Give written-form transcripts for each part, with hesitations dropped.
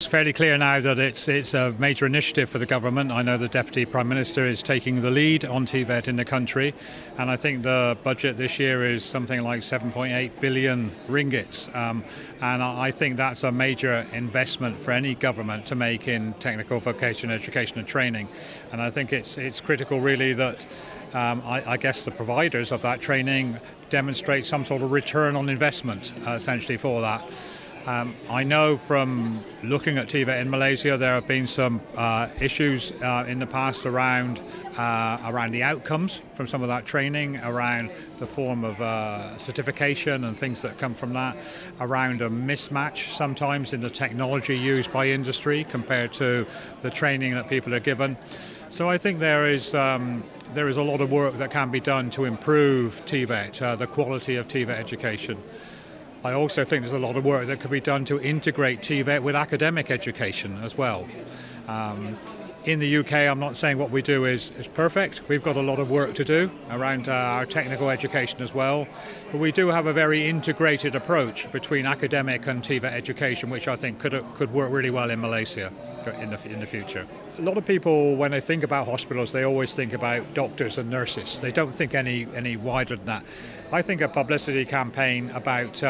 fairly clear now that it's a major initiative for the government. I know the Deputy Prime Minister is taking the lead on TVET in the country, and I think the budget this year is something like 7.8 billion ringgits. And I think that's a major investment for any government to make in technical vocational education and training. And I think it's critical really that I guess the providers of that training demonstrate some sort of return on investment essentially for that. I know from looking at TVET in Malaysia there have been some issues in the past around the outcomes from some of that training, around the form of certification and things that come from that, around a mismatch sometimes in the technology used by industry compared to the training that people are given. So I think there is a lot of work that can be done to improve TVET, the quality of TVET education. I also think there's a lot of work that could be done to integrate TVET with academic education as well. In the UK, I'm not saying what we do is perfect. We've got a lot of work to do around our technical education as well. But we do have a very integrated approach between academic and TVET education, which I think could work really well in Malaysia in the future. A lot of people, when they think about hospitals, they always think about doctors and nurses. They don't think any wider than that. I think a publicity campaign about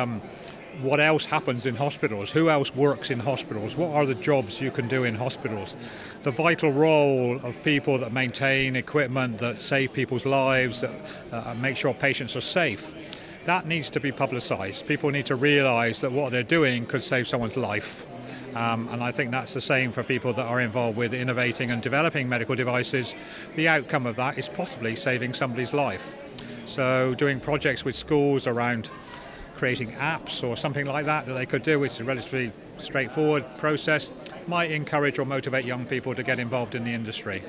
what else happens in hospitals, who else works in hospitals, what are the jobs you can do in hospitals, the vital role of people that maintain equipment, that save people's lives, that make sure patients are safe. That needs to be publicised. People need to realise that what they're doing could save someone's life. And I think that's the same for people that are involved with innovating and developing medical devices. The outcome of that is possibly saving somebody's life. So doing projects with schools around creating apps or something like that they could do, which is a relatively straightforward process, might encourage or motivate young people to get involved in the industry.